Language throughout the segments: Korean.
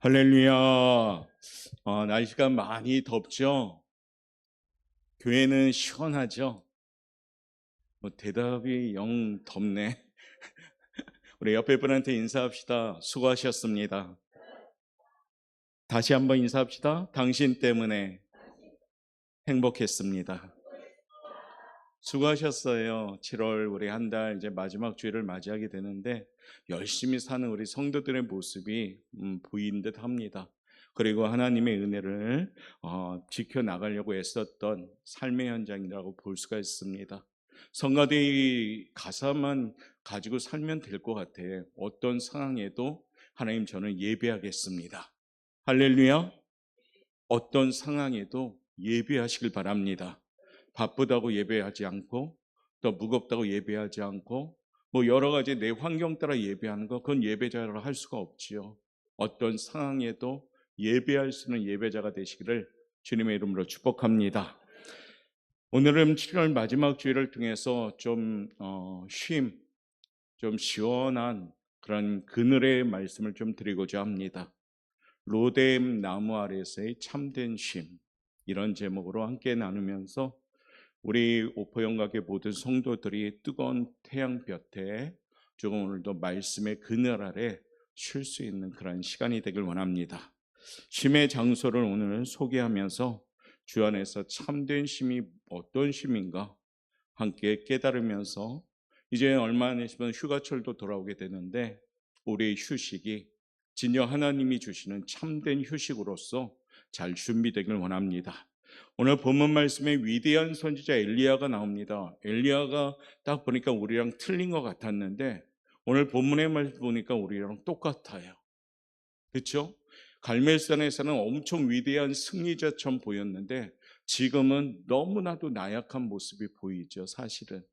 할렐루야. 날씨가 많이 덥죠? 교회는 시원하죠? 대답이 영 덥네. 우리 옆에 분한테 인사합시다. 수고하셨습니다. 다시 한번 인사합시다. 당신 때문에 행복했습니다. 수고하셨어요. 7월 우리 한 달 이제 마지막 주일을 맞이하게 되는데 열심히 사는 우리 성도들의 모습이 보이는 듯 합니다. 그리고 하나님의 은혜를 지켜나가려고 애썼던 삶의 현장이라고 볼 수가 있습니다. 성가대의 가사만 가지고 살면 될 것 같아요. 어떤 상황에도 하나님 저는 예배하겠습니다. 할렐루야. 어떤 상황에도 예배하시길 바랍니다. 바쁘다고 예배하지 않고 또 무겁다고 예배하지 않고 여러 가지 내 환경 따라 예배하는 거 그건 예배자라 할 수가 없지요. 어떤 상황에도 예배할 수 있는 예배자가 되시기를 주님의 이름으로 축복합니다. 오늘은 7월 마지막 주일을 통해서 좀 시원한 그런 그늘의 말씀을 좀 드리고자 합니다. 로뎀 나무 아래에서의 참된 쉼, 이런 제목으로 함께 나누면서 우리 오포영각의 모든 성도들이 뜨거운 태양볕에 조금 오늘도 말씀의 그늘 아래 쉴 수 있는 그런 시간이 되길 원합니다. 쉼의 장소를 오늘 소개하면서 주 안에서 참된 쉼이 어떤 쉼인가 함께 깨달으면서 이제 얼마 안 있으면 휴가철도 돌아오게 되는데 우리의 휴식이 진정 하나님이 주시는 참된 휴식으로서 잘 준비되길 원합니다. 오늘 본문 말씀에 위대한 선지자 엘리야가 나옵니다. 엘리야가 딱 보니까 우리랑 틀린 것 같았는데 오늘 본문의 말씀 보니까 우리랑 똑같아요. 그렇죠? 갈멜산에서는 엄청 위대한 승리자처럼 보였는데 지금은 너무나도 나약한 모습이 보이죠, 사실은.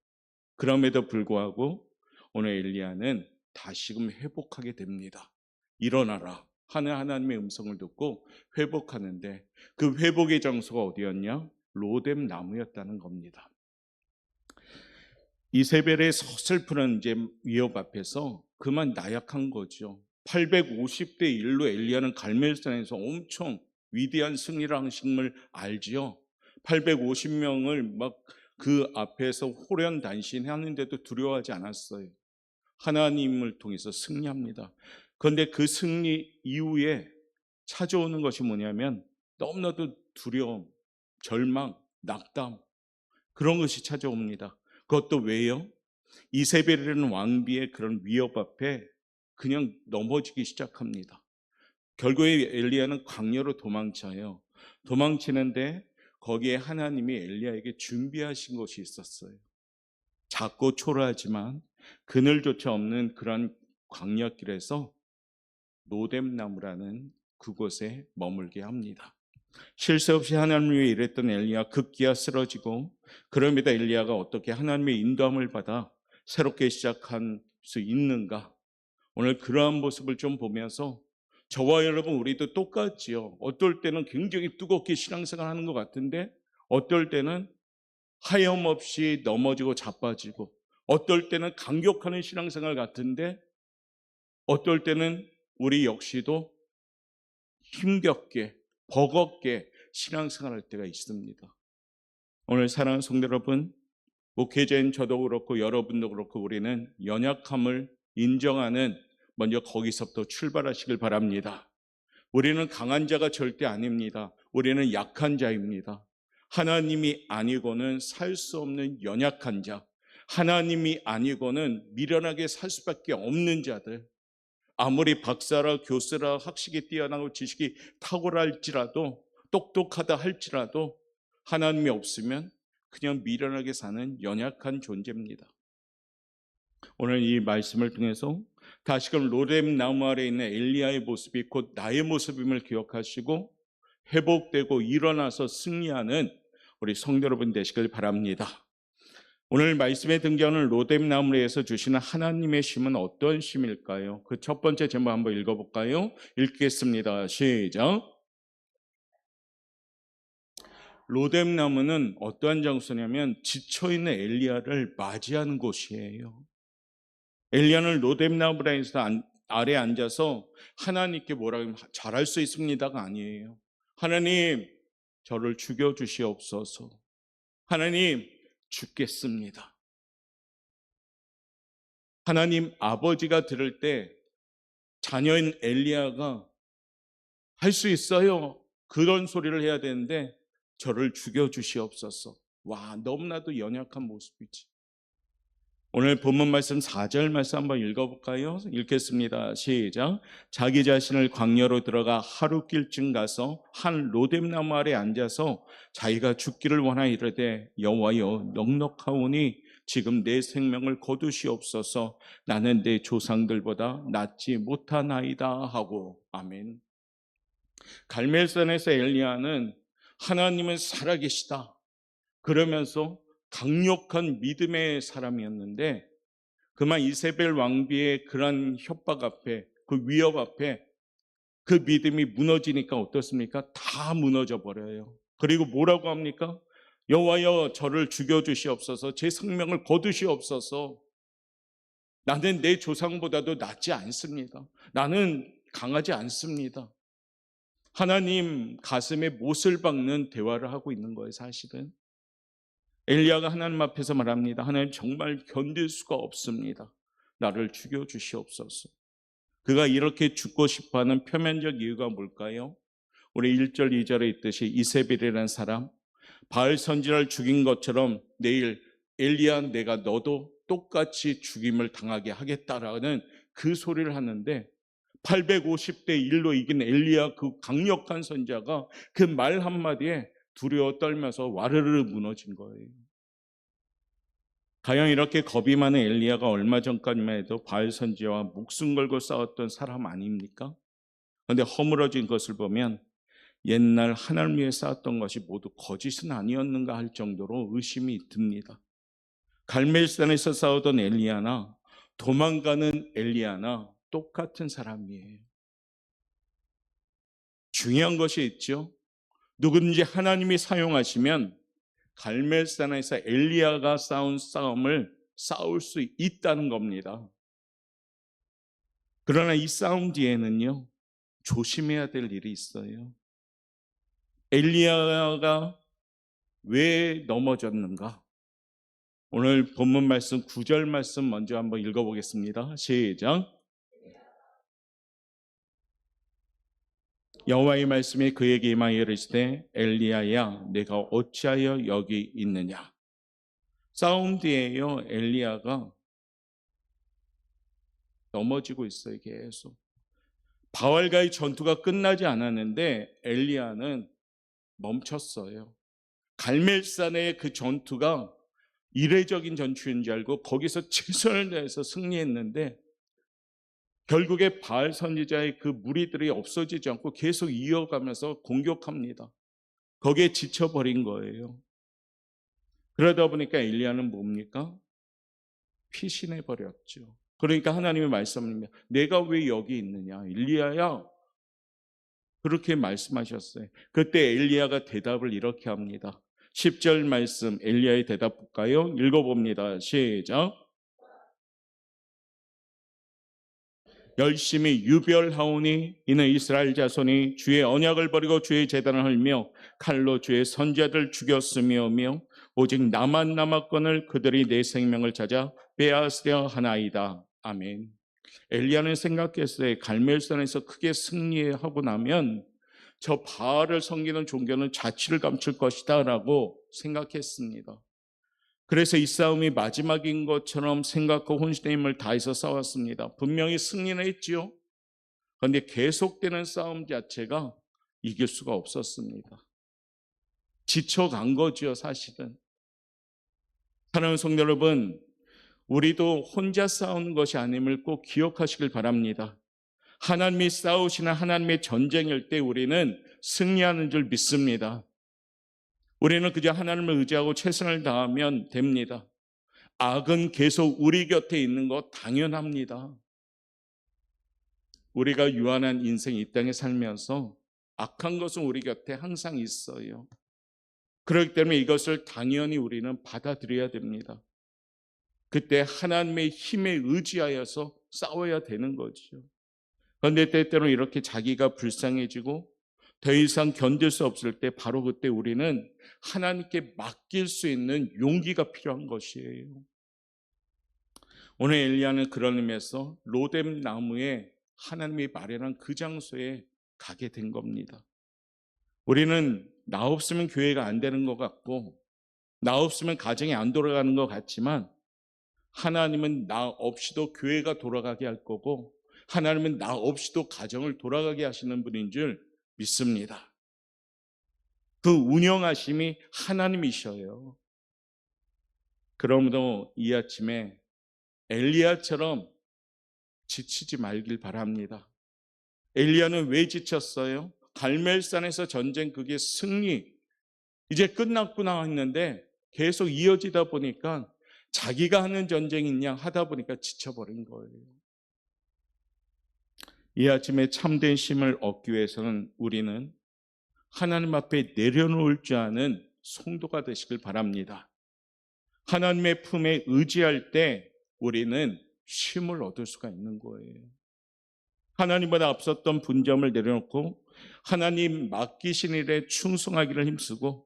그럼에도 불구하고 오늘 엘리야는 다시금 회복하게 됩니다. 일어나라 하는 하나님의 음성을 듣고 회복하는데 그 회복의 장소가 어디였냐? 로뎀 나무였다는 겁니다. 이세벨의 서슬프는 이제 위협 앞에서 그만 나약한 거죠. 850대 1로 엘리야는 갈멜산에서 엄청 위대한 승리를 하신 걸 알지요. 850명을 막 그 앞에서 호련단신하는데도 두려워하지 않았어요. 하나님을 통해서 승리합니다. 그런데 그 승리 이후에 찾아오는 것이 뭐냐면 너무나도 두려움, 절망, 낙담, 그런 것이 찾아옵니다. 그것도 왜요? 이세벨이라는 왕비의 그런 위협 앞에 그냥 넘어지기 시작합니다. 결국에 엘리야는 광야로 도망쳐요. 도망치는데 거기에 하나님이 엘리야에게 준비하신 것이 있었어요. 작고 초라하지만 그늘조차 없는 그런 광야길에서 로뎀나무라는 그곳에 머물게 합니다. 쉴 새 없이 하나님을 위해 일했던 엘리야 급기야 쓰러지고, 그럼에도 엘리야가 어떻게 하나님의 인도함을 받아 새롭게 시작할 수 있는가? 오늘 그러한 모습을 좀 보면서 저와 여러분 우리도 똑같지요. 어떨 때는 굉장히 뜨겁게 신앙생활 하는 것 같은데 어떨 때는 하염없이 넘어지고 자빠지고, 어떨 때는 강격하는 신앙생활 같은데 어떨 때는 우리 역시도 힘겹게 버겁게 신앙생활할 때가 있습니다. 오늘 사랑하는 성도 여러분, 목회자인 저도 그렇고 여러분도 그렇고 우리는 연약함을 인정하는 먼저 거기서부터 출발하시길 바랍니다. 우리는 강한 자가 절대 아닙니다. 우리는 약한 자입니다. 하나님이 아니고는 살 수 없는 연약한 자, 하나님이 아니고는 미련하게 살 수밖에 없는 자들, 아무리 박사라 교수라 학식이 뛰어나고 지식이 탁월할지라도 똑똑하다 할지라도 하나님이 없으면 그냥 미련하게 사는 연약한 존재입니다. 오늘 이 말씀을 통해서 다시금 로뎀 나무 아래 있는 엘리야의 모습이 곧 나의 모습임을 기억하시고 회복되고 일어나서 승리하는 우리 성도 여러분 되시길 바랍니다. 오늘 말씀에 등장하는 로뎀 나무에서 주시는 하나님의 쉼은 어떤 쉼일까요? 그 첫 번째 제목 한번 읽어볼까요? 읽겠습니다. 시작. 로뎀 나무는 어떠한 장소냐면 지쳐있는 엘리야를 맞이하는 곳이에요. 엘리야는 로뎀 나무에서 아래 앉아서 하나님께 뭐라 하면 잘할 수 있습니다가 아니에요. 하나님, 저를 죽여주시옵소서. 하나님, 죽겠습니다. 하나님 아버지가 들을 때 자녀인 엘리야가 할 수 있어요. 그런 소리를 해야 되는데 저를 죽여주시옵소서. 와, 너무나도 연약한 모습이지. 오늘 본문 말씀 4절 말씀 한번 읽어볼까요? 읽겠습니다. 시작. 자기 자신을 광야로 들어가 하루길쯤 가서 한 로뎀나무 아래 앉아서 자기가 죽기를 원하여 이르되 여호와여 넉넉하오니 지금 내 생명을 거두시옵소서. 나는 내 조상들보다 낫지 못하나이다 하고. 아멘. 갈멜산에서 엘리야는 하나님은 살아계시다 그러면서 강력한 믿음의 사람이었는데 그만 이세벨 왕비의 그런 협박 앞에, 그 위협 앞에 그 믿음이 무너지니까 어떻습니까? 다 무너져 버려요. 그리고 뭐라고 합니까? 여호와여 저를 죽여주시옵소서. 제 생명을 거두시옵소서. 나는 내 조상보다도 낫지 않습니다. 나는 강하지 않습니다. 하나님 가슴에 못을 박는 대화를 하고 있는 거예요, 사실은. 엘리야가 하나님 앞에서 말합니다. 하나님 정말 견딜 수가 없습니다. 나를 죽여주시옵소서. 그가 이렇게 죽고 싶어하는 표면적 이유가 뭘까요? 우리 1절 2절에 있듯이 이세벨이라는 사람 바알 선지자를 죽인 것처럼 내일 엘리야 내가 너도 똑같이 죽임을 당하게 하겠다라는 그 소리를 하는데 850대 1로 이긴 엘리야 그 강력한 선지자가 그 말 한마디에 두려워 떨면서 와르르 무너진 거예요. 가령 이렇게 겁이 많은 엘리야가 얼마 전까지만 해도 바알 선지자와 목숨 걸고 싸웠던 사람 아닙니까? 그런데 허물어진 것을 보면 옛날 하나님 위해 싸웠던 것이 모두 거짓은 아니었는가 할 정도로 의심이 듭니다. 갈멜산에서 싸우던 엘리야나 도망가는 엘리야나 똑같은 사람이에요. 중요한 것이 있죠. 누구든지 하나님이 사용하시면 갈멜산에서 엘리야가 싸운 싸움을 싸울 수 있다는 겁니다. 그러나 이 싸움 뒤에는요, 조심해야 될 일이 있어요. 엘리야가 왜 넘어졌는가? 오늘 본문 말씀 9절 말씀 먼저 한번 읽어보겠습니다. 시작. 여호와의 말씀이 그에게 임하여 이르시되 엘리야야 내가 어찌하여 여기 있느냐. 싸움 뒤에요 엘리야가 넘어지고 있어요. 계속 바알과의 전투가 끝나지 않았는데 엘리야는 멈췄어요. 갈멜산의 그 전투가 이례적인 전투인 줄 알고 거기서 최선을 다해서 승리했는데 결국에 바알 선지자의 그 무리들이 없어지지 않고 계속 이어가면서 공격합니다. 거기에 지쳐버린 거예요. 그러다 보니까 엘리야는 뭡니까? 피신해버렸죠. 그러니까 하나님의 말씀입니다. 내가 왜 여기 있느냐? 엘리야야 그렇게 말씀하셨어요. 그때 엘리야가 대답을 이렇게 합니다. 10절 말씀 엘리야의 대답 볼까요? 읽어봅니다. 시작. 열심히 유별하오니 이는 이스라엘 자손이 주의 언약을 버리고 주의 제단을 헐며 칼로 주의 선지자들 죽였으며며 오직 나만 남았거늘 그들이 내 생명을 찾아 빼앗으려 하나이다. 아멘. 엘리야는 생각했어요. 갈멜산에서 크게 승리하고 나면 저 바알을 섬기는 종교는 자취를 감출 것이다 라고 생각했습니다. 그래서 이 싸움이 마지막인 것처럼 생각하고 혼신의 힘을 다해서 싸웠습니다. 분명히 승리는 했지요. 그런데 계속되는 싸움 자체가 이길 수가 없었습니다. 지쳐간 거죠, 사실은. 사랑하는 성도 여러분, 우리도 혼자 싸우는 것이 아님을 꼭 기억하시길 바랍니다. 하나님이 싸우시는 하나님의 전쟁일 때 우리는 승리하는 줄 믿습니다. 우리는 그저 하나님을 의지하고 최선을 다하면 됩니다. 악은 계속 우리 곁에 있는 것 당연합니다. 우리가 유한한 인생 이 땅에 살면서 악한 것은 우리 곁에 항상 있어요. 그렇기 때문에 이것을 당연히 우리는 받아들여야 됩니다. 그때 하나님의 힘에 의지하여서 싸워야 되는 거죠. 그런데 때때로 이렇게 자기가 불쌍해지고 더 이상 견딜 수 없을 때 바로 그때 우리는 하나님께 맡길 수 있는 용기가 필요한 것이에요. 오늘 엘리야는 그런 의미에서 로뎀 나무에 하나님이 마련한 그 장소에 가게 된 겁니다. 우리는 나 없으면 교회가 안 되는 것 같고 나 없으면 가정이 안 돌아가는 것 같지만 하나님은 나 없이도 교회가 돌아가게 할 거고 하나님은 나 없이도 가정을 돌아가게 하시는 분인 줄 믿습니다. 그 운영하심이 하나님이셔요. 그러므로 이 아침에 엘리야처럼 지치지 말길 바랍니다. 엘리야는 왜 지쳤어요? 갈멜산에서 전쟁 그게 승리 이제 끝났구나 했는데 계속 이어지다 보니까 자기가 하는 전쟁인 양 하다 보니까 지쳐버린 거예요. 이 아침에 참된 쉼을 얻기 위해서는 우리는 하나님 앞에 내려놓을 줄 아는 성도가 되시길 바랍니다. 하나님의 품에 의지할 때 우리는 쉼을 얻을 수가 있는 거예요. 하나님보다 앞섰던 분점을 내려놓고 하나님 맡기신 일에 충성하기를 힘쓰고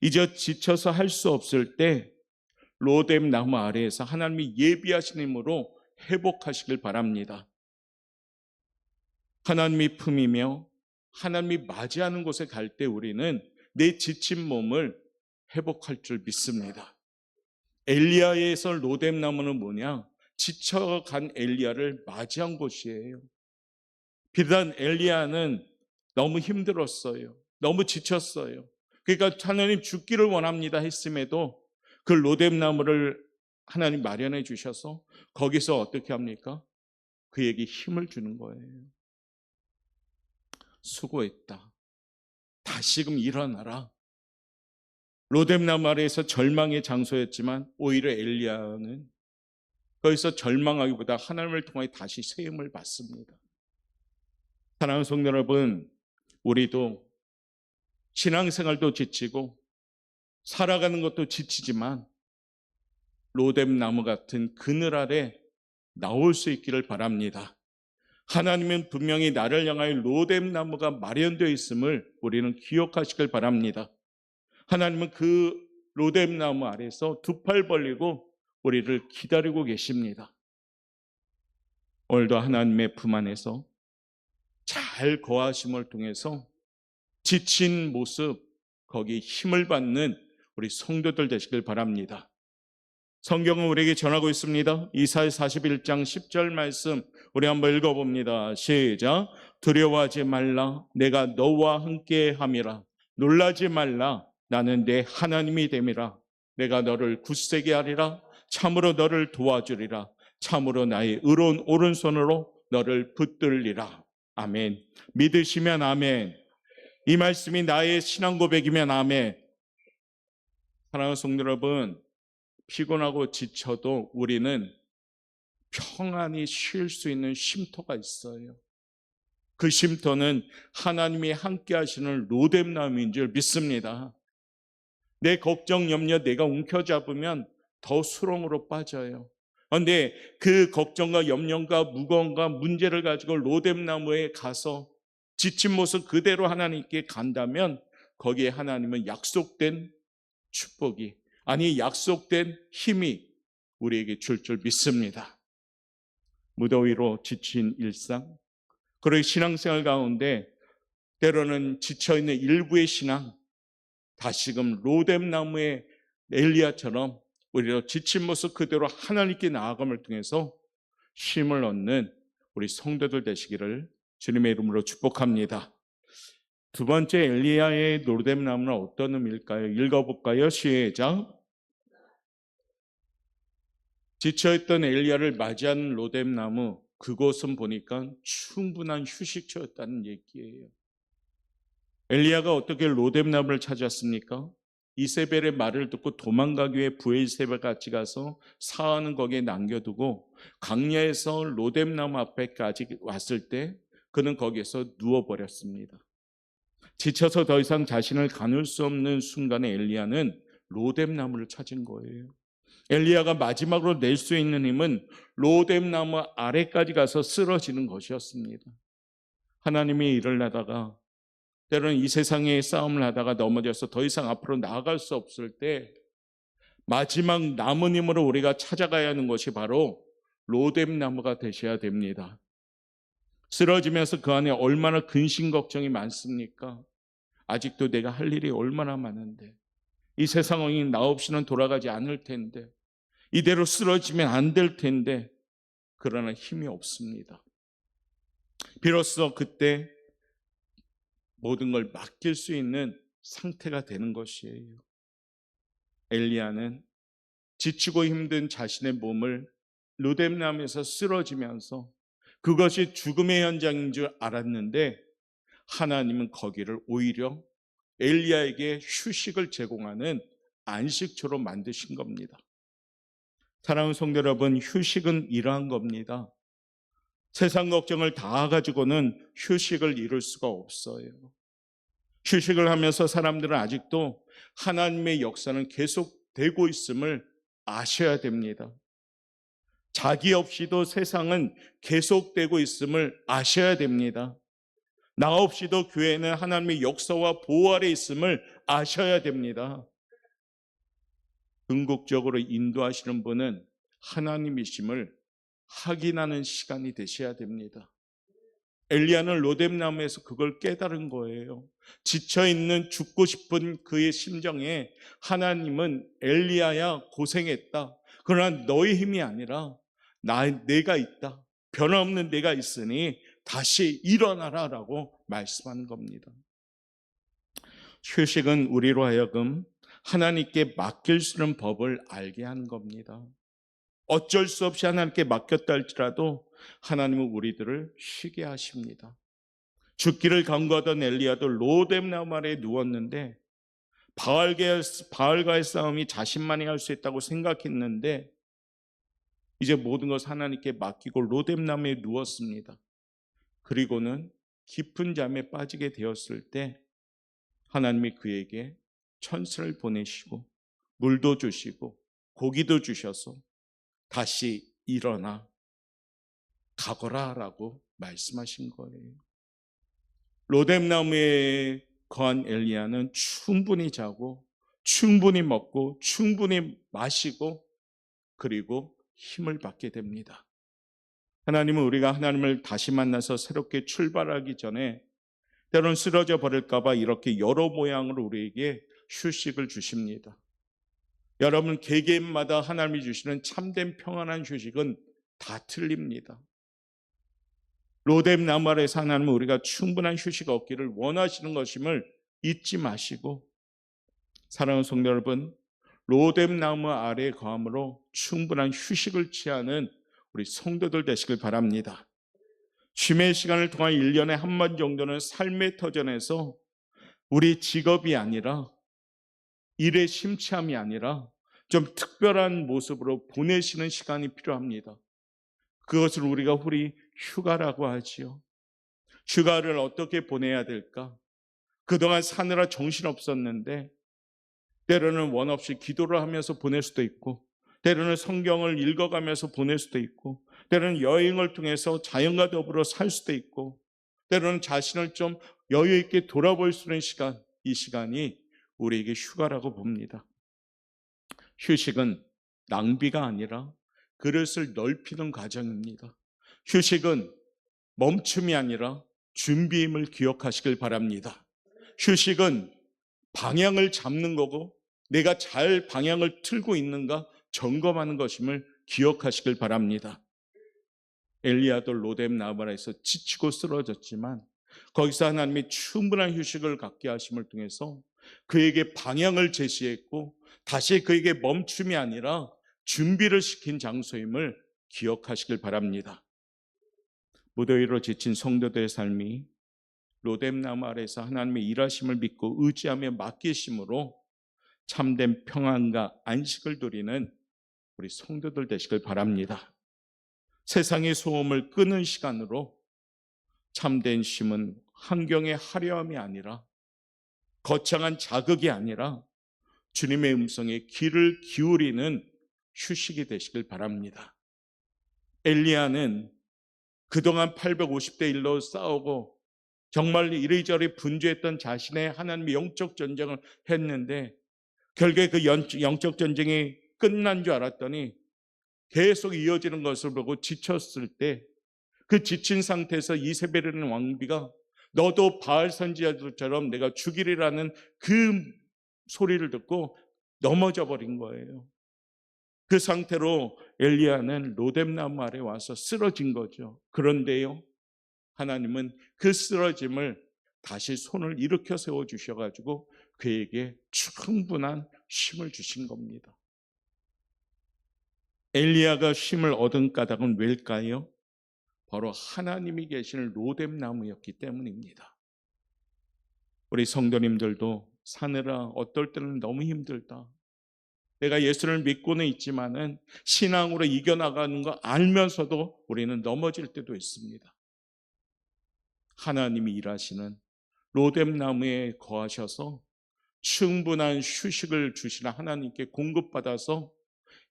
이제 지쳐서 할 수 없을 때 로뎀 나무 아래에서 하나님이 예비하신 힘으로 회복하시길 바랍니다. 하나님이 품이며 하나님이 맞이하는 곳에 갈 때 우리는 내 지친 몸을 회복할 줄 믿습니다. 엘리야에서 로뎀 나무는 뭐냐? 지쳐간 엘리야를 맞이한 곳이에요. 비단 엘리야는 너무 힘들었어요. 너무 지쳤어요. 그러니까 하나님 죽기를 원합니다 했음에도 그 로뎀 나무를 하나님 마련해 주셔서 거기서 어떻게 합니까? 그에게 힘을 주는 거예요. 수고했다. 다시금 일어나라. 로뎀 나무 아래에서 절망의 장소였지만 오히려 엘리야는 거기서 절망하기보다 하나님을 통해 다시 새 힘을 받습니다. 사랑하는 성도 여러분, 우리도 신앙생활도 지치고 살아가는 것도 지치지만 로뎀 나무 같은 그늘 아래 나올 수 있기를 바랍니다. 하나님은 분명히 나를 향하여 로뎀 나무가 마련되어 있음을 우리는 기억하시길 바랍니다. 하나님은 그 로뎀 나무 아래서 두 팔 벌리고 우리를 기다리고 계십니다. 오늘도 하나님의 품 안에서 잘 거하심을 통해서 지친 모습, 거기 힘을 받는 우리 성도들 되시길 바랍니다. 성경은 우리에게 전하고 있습니다. 이사야 41장 10절 말씀 우리 한번 읽어봅니다. 시작. 두려워하지 말라. 내가 너와 함께 함이라. 놀라지 말라. 나는 내 하나님이 됨이라. 내가 너를 굳세게 하리라. 참으로 너를 도와주리라. 참으로 나의 의로운 오른손으로 너를 붙들리라. 아멘. 믿으시면 아멘. 이 말씀이 나의 신앙 고백이면 아멘. 사랑하는 성도 여러분, 피곤하고 지쳐도 우리는 평안히 쉴 수 있는 쉼터가 있어요. 그 쉼터는 하나님이 함께 하시는 로뎀 나무인 줄 믿습니다. 내 걱정, 염려 내가 움켜잡으면 더 수렁으로 빠져요. 그런데 그 걱정과 염려가 무거움과 문제를 가지고 로뎀 나무에 가서 지친 모습 그대로 하나님께 간다면 거기에 하나님은 약속된 축복이 아니 약속된 힘이 우리에게 줄 믿습니다. 무더위로 지친 일상, 그리고 신앙생활 가운데 때로는 지쳐있는 일부의 신앙, 다시금 로뎀 나무의 엘리야처럼 우리로 지친 모습 그대로 하나님께 나아감을 통해서 힘을 얻는 우리 성도들 되시기를 주님의 이름으로 축복합니다. 두 번째 엘리야의 로뎀 나무는 어떤 의미일까요? 읽어볼까요? 시작. 지쳐있던 엘리야를 맞이한 로뎀 나무, 그곳은 보니까 충분한 휴식처였다는 얘기예요. 엘리야가 어떻게 로뎀 나무를 찾았습니까? 이세벨의 말을 듣고 도망가기 위해 브엘세바 같이 가서 사안은 거기에 남겨두고 강야에서 로뎀 나무 앞에까지 왔을 때 그는 거기에서 누워버렸습니다. 지쳐서 더 이상 자신을 가눌 수 없는 순간에 엘리야는 로뎀 나무를 찾은 거예요. 엘리야가 마지막으로 낼 수 있는 힘은 로뎀 나무 아래까지 가서 쓰러지는 것이었습니다. 하나님의 일을 하다가 때로는 이 세상의 싸움을 하다가 넘어져서 더 이상 앞으로 나아갈 수 없을 때 마지막 남은 힘으로 우리가 찾아가야 하는 것이 바로 로뎀 나무가 되셔야 됩니다. 쓰러지면서 그 안에 얼마나 근심 걱정이 많습니까? 아직도 내가 할 일이 얼마나 많은데, 이 세상이 나 없이는 돌아가지 않을 텐데, 이대로 쓰러지면 안 될 텐데, 그러나 힘이 없습니다. 비로소 그때 모든 걸 맡길 수 있는 상태가 되는 것이에요. 엘리야는 지치고 힘든 자신의 몸을 로뎀나무에서 쓰러지면서 그것이 죽음의 현장인 줄 알았는데, 하나님은 거기를 오히려 엘리야에게 휴식을 제공하는 안식처로 만드신 겁니다. 사랑하는 성도 여러분, 휴식은 이러한 겁니다. 세상 걱정을 다 가지고는 휴식을 이룰 수가 없어요. 휴식을 하면서 사람들은 아직도 하나님의 역사는 계속되고 있음을 아셔야 됩니다. 자기 없이도 세상은 계속되고 있음을 아셔야 됩니다. 나 없이도 교회는 하나님의 역사와 보호 아래 있음을 아셔야 됩니다. 궁극적으로 인도하시는 분은 하나님이심을 확인하는 시간이 되셔야 됩니다. 엘리야는 로뎀나무에서 그걸 깨달은 거예요. 지쳐있는 죽고 싶은 그의 심정에 하나님은 엘리야야 고생했다. 그러나 너의 힘이 아니라 내가 있다. 변함없는 내가 있으니 다시 일어나라 라고 말씀하는 겁니다. 휴식은 우리로 하여금 하나님께 맡길 수 있는 법을 알게 하는 겁니다. 어쩔 수 없이 하나님께 맡겼다 할지라도 하나님은 우리들을 쉬게 하십니다. 죽기를 간구하던 엘리야도 로뎀나무 아래에 누웠는데 바알과의 싸움이 자신만이 할 수 있다고 생각했는데 이제 모든 것을 하나님께 맡기고 로뎀나무에 누웠습니다. 그리고는 깊은 잠에 빠지게 되었을 때 하나님이 그에게 천사를 보내시고 물도 주시고 고기도 주셔서 다시 일어나 가거라 라고 말씀하신 거예요. 로뎀나무에 거한 엘리야는 충분히 자고 충분히 먹고 충분히 마시고 그리고 힘을 받게 됩니다. 하나님은 우리가 하나님을 다시 만나서 새롭게 출발하기 전에 때로는 쓰러져 버릴까 봐 이렇게 여러 모양으로 우리에게 휴식을 주십니다. 여러분, 개개인마다 하나님이 주시는 참된 평안한 휴식은 다 틀립니다. 로뎀나무 아래에서 하나님은 우리가 충분한 휴식 얻기를 원하시는 것임을 잊지 마시고, 사랑하는 성도 여러분, 로뎀나무 아래에 거함으로 충분한 휴식을 취하는 우리 성도들 되시길 바랍니다. 쉼의 시간을 통한 1년에 한 번 정도는 삶의 터전에서 우리 직업이 아니라 일의 심취함이 아니라 좀 특별한 모습으로 보내시는 시간이 필요합니다. 그것을 우리가 흔히 휴가라고 하지요. 휴가를 어떻게 보내야 될까? 그동안 사느라 정신없었는데 때로는 원 없이 기도를 하면서 보낼 수도 있고, 때로는 성경을 읽어가면서 보낼 수도 있고, 때로는 여행을 통해서 자연과 더불어 살 수도 있고, 때로는 자신을 좀 여유 있게 돌아볼 수 있는 시간, 이 시간이 우리에게 휴가라고 봅니다. 휴식은 낭비가 아니라 그릇을 넓히는 과정입니다. 휴식은 멈춤이 아니라 준비임을 기억하시길 바랍니다. 휴식은 방향을 잡는 거고 내가 잘 방향을 틀고 있는가 점검하는 것임을 기억하시길 바랍니다. 엘리야도 로뎀나무 아래에서 지치고 쓰러졌지만 거기서 하나님이 충분한 휴식을 갖게 하심을 통해서 그에게 방향을 제시했고 다시 그에게 멈춤이 아니라 준비를 시킨 장소임을 기억하시길 바랍니다. 무더위로 지친 성도들의 삶이 로뎀나무 아래에서 하나님의 일하심을 믿고 의지하며 맡기심으로 참된 평안과 안식을 누리는 우리 성도들 되시길 바랍니다. 세상의 소음을 끄는 시간으로 참된 쉼은 환경의 화려함이 아니라 거창한 자극이 아니라 주님의 음성에 귀를 기울이는 휴식이 되시길 바랍니다. 엘리야는 그동안 850대 1로 싸우고 정말 이리저리 분주했던 자신의 하나님의 영적 전쟁을 했는데 결국에 그 영적 전쟁이 끝난 줄 알았더니 계속 이어지는 것을 보고 지쳤을 때 그 지친 상태에서 이세벨이라는 왕비가 너도 바알 선지자들처럼 내가 죽이리라는 그 소리를 듣고 넘어져 버린 거예요. 그 상태로 엘리야는 로뎀나무 아래 와서 쓰러진 거죠. 그런데요, 하나님은 그 쓰러짐을 다시 손을 일으켜 세워 주셔가지고 그에게 충분한 쉼을 주신 겁니다. 엘리야가 쉼을 얻은 까닭은 왜일까요? 바로 하나님이 계시는 로뎀나무였기 때문입니다. 우리 성도님들도 사느라 어떨 때는 너무 힘들다. 내가 예수를 믿고는 있지만은 신앙으로 이겨나가는 거 알면서도 우리는 넘어질 때도 있습니다. 하나님이 일하시는 로뎀나무에 거하셔서 충분한 휴식을 주시는 하나님께 공급받아서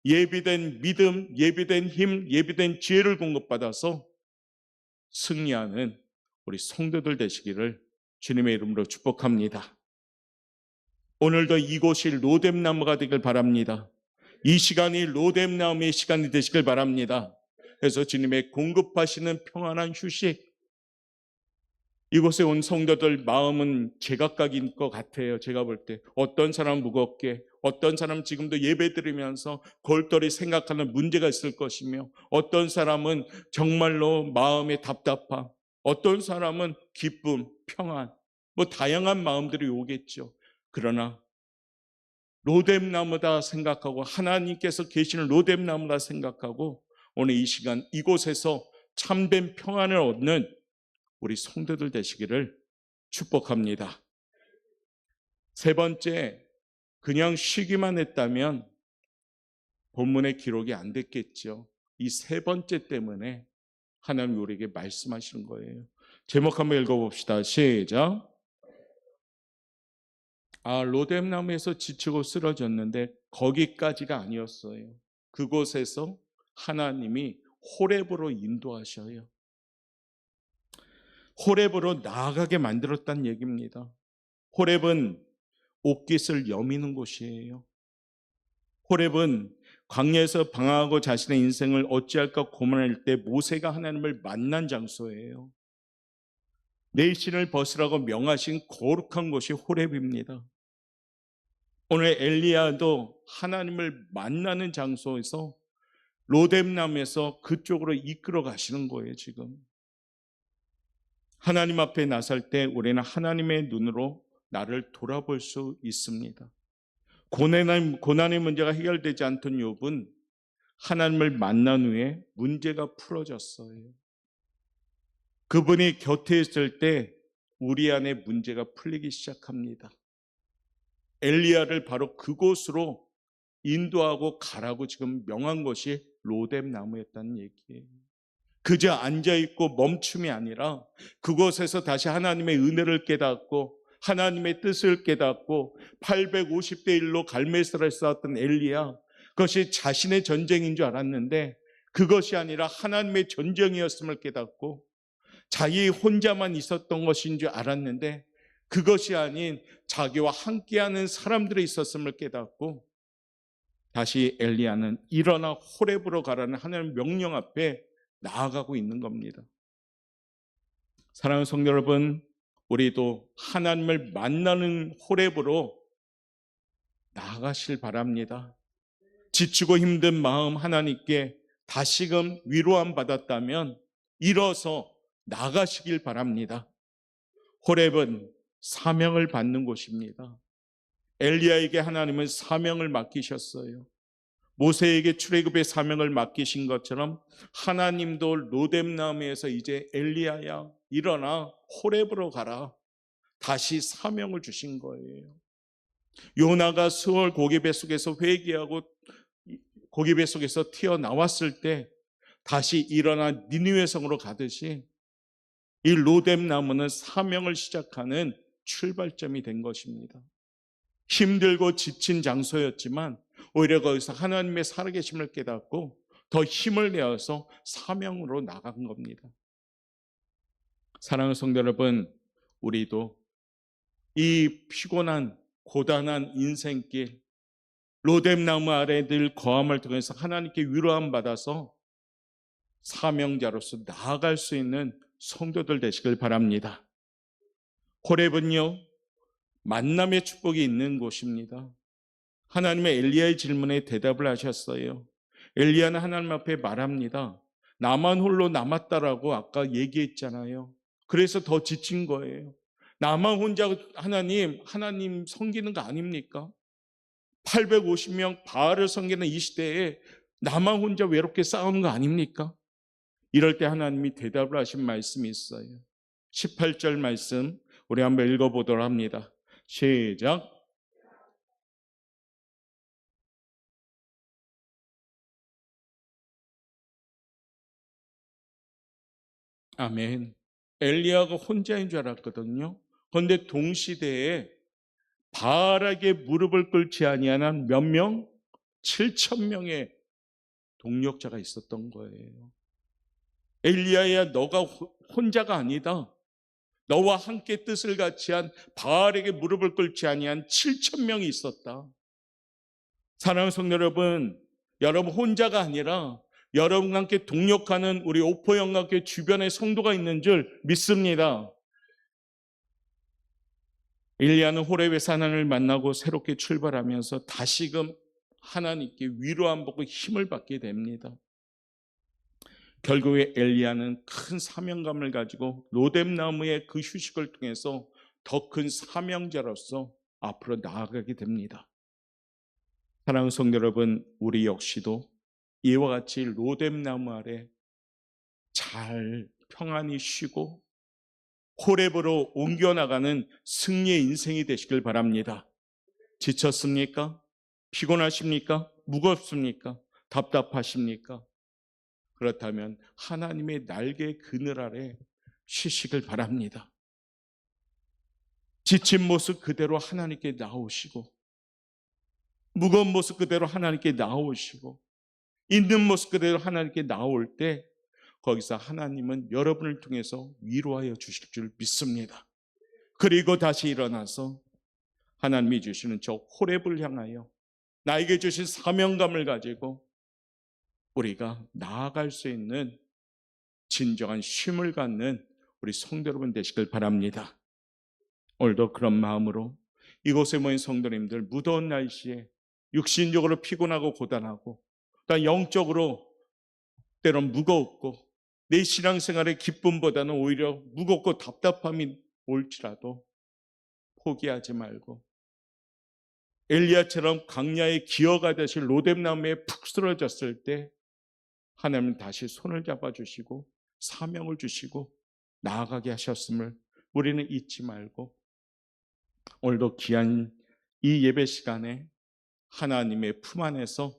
예비된 믿음, 예비된 힘, 예비된 지혜를 공급받아서 승리하는 우리 성도들 되시기를 주님의 이름으로 축복합니다. 오늘도 이곳이 로뎀나무가 되길 바랍니다. 이 시간이 로뎀나무의 시간이 되시길 바랍니다. 그래서 주님의 공급하시는 평안한 휴식, 이곳에 온 성도들 마음은 제각각인 것 같아요. 제가 볼 때 어떤 사람 무겁게, 어떤 사람 지금도 예배 드리면서 골똘히 생각하는 문제가 있을 것이며, 어떤 사람은 정말로 마음의 답답함, 어떤 사람은 기쁨, 평안, 다양한 마음들이 오겠죠. 그러나 로뎀나무다 생각하고, 하나님께서 계시는 로뎀나무다 생각하고 오늘 이 시간 이곳에서 참된 평안을 얻는 우리 성도들 되시기를 축복합니다. 세 번째, 그냥 쉬기만 했다면 본문의 기록이 안 됐겠죠. 이 세 번째 때문에 하나님이 우리에게 말씀하시는 거예요. 제목 한번 읽어봅시다. 시작. 로뎀나무에서 지치고 쓰러졌는데 거기까지가 아니었어요. 그곳에서 하나님이 호렙으로 인도하셔요. 호렙으로 나아가게 만들었다는 얘기입니다. 호렙은 옥깃을 여미는 곳이에요. 호렙은 광야에서 방황하고 자신의 인생을 어찌할까 고민할 때 모세가 하나님을 만난 장소예요. 내 신을 벗으라고 명하신 거룩한 곳이 호렙입니다. 오늘 엘리야도 하나님을 만나는 장소에서 로뎀나무에서 그쪽으로 이끌어 가시는 거예요. 지금 하나님 앞에 나설 때 우리는 하나님의 눈으로 나를 돌아볼 수 있습니다. 고난의 문제가 해결되지 않던 욥은 하나님을 만난 후에 문제가 풀어졌어요. 그분이 곁에 있을 때 우리 안에 문제가 풀리기 시작합니다. 엘리야를 바로 그곳으로 인도하고 가라고 지금 명한 것이 로뎀나무였다는 얘기예요. 그저 앉아있고 멈춤이 아니라 그곳에서 다시 하나님의 은혜를 깨닫고 하나님의 뜻을 깨닫고 850대 1로 갈멜사를 쌓았던 엘리야, 그것이 자신의 전쟁인 줄 알았는데 그것이 아니라 하나님의 전쟁이었음을 깨닫고 자기 혼자만 있었던 것인 줄 알았는데 그것이 아닌 자기와 함께하는 사람들이 있었음을 깨닫고 다시 엘리야는 일어나 호렙으로 가라는 하나님의 명령 앞에 나아가고 있는 겁니다. 사랑하는 성도 여러분, 우리도 하나님을 만나는 호렙으로 나아가실 바랍니다. 지치고 힘든 마음 하나님께 다시금 위로함 받았다면 일어서 나가시길 바랍니다. 호렙은 사명을 받는 곳입니다. 엘리야에게 하나님은 사명을 맡기셨어요. 모세에게 출애굽의 사명을 맡기신 것처럼 하나님도 로뎀나무에서 이제 엘리야야 일어나 호렙으로 가라, 다시 사명을 주신 거예요. 요나가 수월 고기뱃속에서 회개하고 고기뱃속에서 튀어나왔을 때 다시 일어나 니느웨 성으로 가듯이 이 로뎀나무는 사명을 시작하는 출발점이 된 것입니다. 힘들고 지친 장소였지만 오히려 거기서 하나님의 살아계심을 깨닫고 더 힘을 내어서 사명으로 나간 겁니다. 사랑하는 성도 여러분, 우리도 이 피곤한 고단한 인생길 로뎀나무 아래 늘 거함을 통해서 하나님께 위로함 받아서 사명자로서 나아갈 수 있는 성도들 되시길 바랍니다. 호렙은요, 만남의 축복이 있는 곳입니다. 하나님의 엘리야의 질문에 대답을 하셨어요. 엘리야는 하나님 앞에 말합니다. 나만 홀로 남았다라고 아까 얘기했잖아요. 그래서 더 지친 거예요. 나만 혼자 하나님 섬기는 거 아닙니까? 850명 바알을 섬기는 이 시대에 나만 혼자 외롭게 싸우는 거 아닙니까? 이럴 때 하나님이 대답을 하신 말씀이 있어요. 18절 말씀 우리 한번 읽어보도록 합니다. 시작. 아멘. 엘리야가 혼자인 줄 알았거든요. 그런데 동시대에 바알에게 무릎을 꿇지 아니하는 몇 명? 7,000명의 동력자가 있었던 거예요. 엘리야야, 너가 혼자가 아니다. 너와 함께 뜻을 같이 한 바알에게 무릎을 꿇지 아니한 7,000명이 있었다. 사랑하는 성도 여러분, 여러분 혼자가 아니라 여러분과 함께 동력하는 우리 오포영광교회 주변에 성도가 있는 줄 믿습니다. 엘리야는 호렙의 산을 만나고 새롭게 출발하면서 다시금 하나님께 위로함 받고 힘을 받게 됩니다. 결국에 엘리야는 큰 사명감을 가지고 로뎀나무의 그 휴식을 통해서 더 큰 사명자로서 앞으로 나아가게 됩니다. 사랑하는 성도 여러분, 우리 역시도 이와 같이 로뎀나무 아래 잘 평안히 쉬고 호렙으로 옮겨나가는 승리의 인생이 되시길 바랍니다. 지쳤습니까? 피곤하십니까? 무겁습니까? 답답하십니까? 그렇다면 하나님의 날개 그늘 아래 쉬시길 바랍니다. 지친 모습 그대로 하나님께 나오시고, 무거운 모습 그대로 하나님께 나오시고, 있는 모습 그대로 하나님께 나올 때 거기서 하나님은 여러분을 통해서 위로하여 주실 줄 믿습니다. 그리고 다시 일어나서 하나님이 주시는 저 호렙을 향하여 나에게 주신 사명감을 가지고 우리가 나아갈 수 있는 진정한 쉼을 갖는 우리 성도 여러분 되시길 바랍니다. 오늘도 그런 마음으로 이곳에 모인 성도님들, 무더운 날씨에 육신적으로 피곤하고 고단하고 또 영적으로 때론 무겁고 내 신앙생활의 기쁨보다는 오히려 무겁고 답답함이 올지라도 포기하지 말고 엘리야처럼 광야의 기어가 되실 로뎀나무에 푹 쓰러졌을 때 하나님은 다시 손을 잡아주시고 사명을 주시고 나아가게 하셨음을 우리는 잊지 말고 오늘도 귀한 이 예배 시간에 하나님의 품 안에서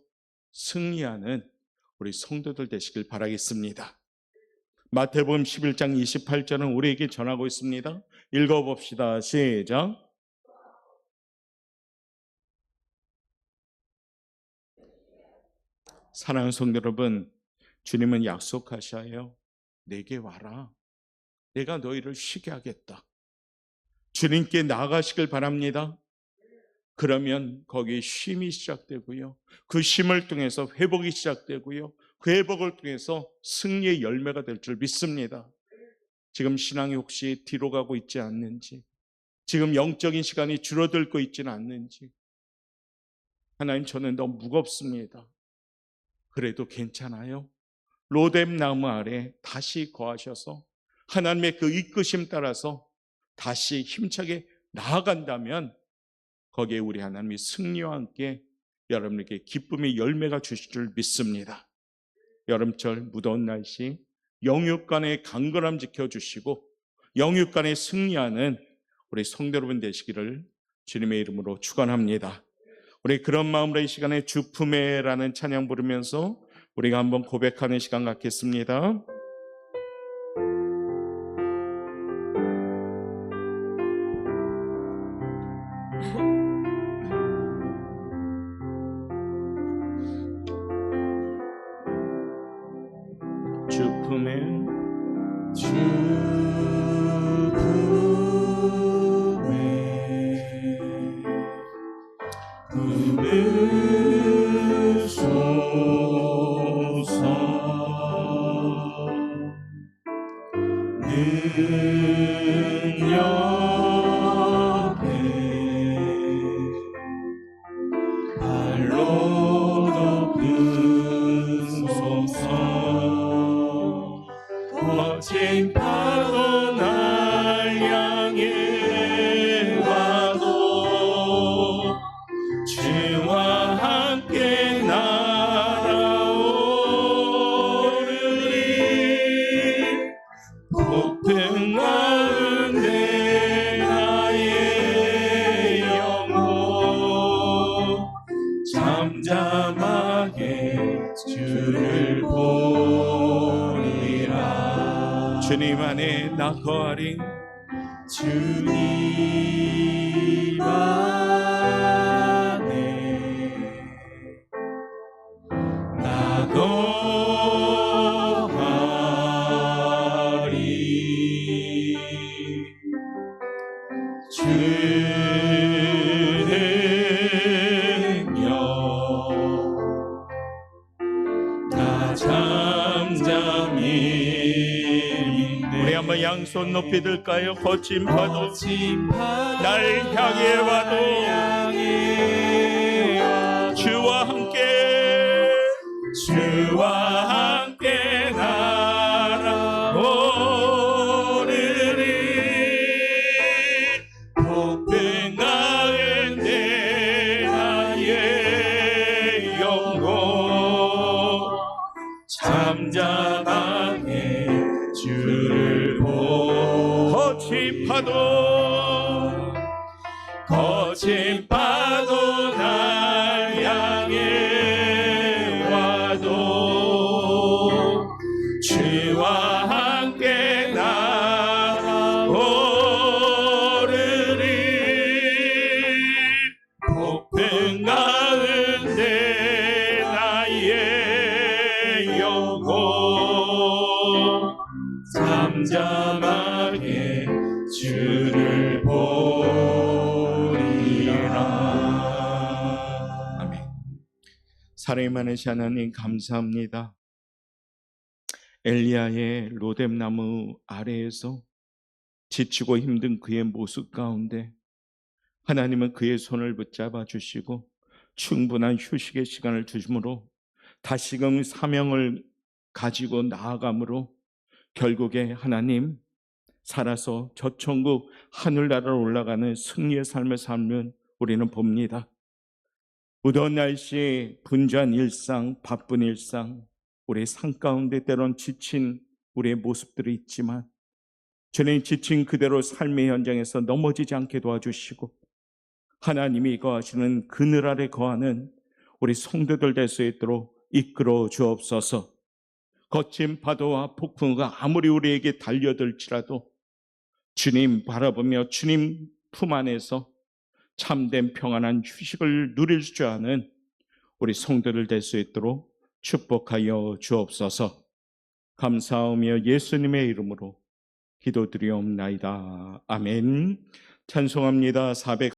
승리하는 우리 성도들 되시길 바라겠습니다. 마태복음 11장 28절은 우리에게 전하고 있습니다. 읽어봅시다. 시작. 사랑하는 성도 여러분, 주님은 약속하셔요. 내게 와라. 내가 너희를 쉬게 하겠다. 주님께 나아가시길 바랍니다. 그러면 거기에 쉼이 시작되고요. 그 쉼을 통해서 회복이 시작되고요. 그 회복을 통해서 승리의 열매가 될 줄 믿습니다. 지금 신앙이 혹시 뒤로 가고 있지 않는지, 지금 영적인 시간이 줄어들고 있지는 않는지, 하나님 저는 너무 무겁습니다. 그래도 괜찮아요. 로뎀나무 아래 다시 거하셔서 하나님의 그 이끄심 따라서 다시 힘차게 나아간다면 거기에 우리 하나님이 승리와 함께 여러분에게 기쁨의 열매가 주실 줄 믿습니다. 여름철 무더운 날씨 영육간의 강건함 지켜주시고 영육간에 승리하는 우리 성도 여러분 되시기를 주님의 이름으로 축원합니다. 우리 그런 마음으로 이 시간에 주품에라는 찬양 부르면서 우리가 한번 고백하는 시간 갖겠습니다. 주품에 옆에 발로 높은 솜성 거친 파도 날 향해 와도 주와 함께 날아오르리 높은 가운데 나의 영혼 잠잠하게 주를 보리라. 주님 안에 나 거하리. 주님 안에 나 거하리. 주는요 나 잠잠히. 우리 한번 양손 높이 들까요? 거친 파도 날 향해 와도 주와 함께 날아오르리 높은 가운데 나의 영혼 잠잠하게 주를 거친 파도 날 향해 와도 주와 함께 날아오르리 높은 가운데 나의 영혼 잠잠하게 주를 보리라. 아멘. 사랑이 많으신 하나님 감사합니다. 엘리야의 로뎀나무 아래에서 지치고 힘든 그의 모습 가운데 하나님은 그의 손을 붙잡아 주시고 충분한 휴식의 시간을 주심으로 다시금 사명을 가지고 나아감으로 결국에 하나님 살아서 저 천국 하늘나라로 올라가는 승리의 삶을 살면 우리는 봅니다. 무더운 날씨, 분주한 일상, 바쁜 일상, 우리 삶 가운데 때론 지친 우리의 모습들이 있지만 주님 지친 그대로 삶의 현장에서 넘어지지 않게 도와주시고 하나님이 거하시는 그늘 아래 거하는 우리 성도들 될 수 있도록 이끌어 주옵소서. 거친 파도와 폭풍우가 아무리 우리에게 달려들지라도 주님 바라보며 주님 품 안에서 참된 평안한 휴식을 누릴 줄 아는 우리 성도들 될 수 있도록 축복하여 주옵소서. 감사하며 예수님의 이름으로 기도드리옵나이다. 아멘. 찬송합니다.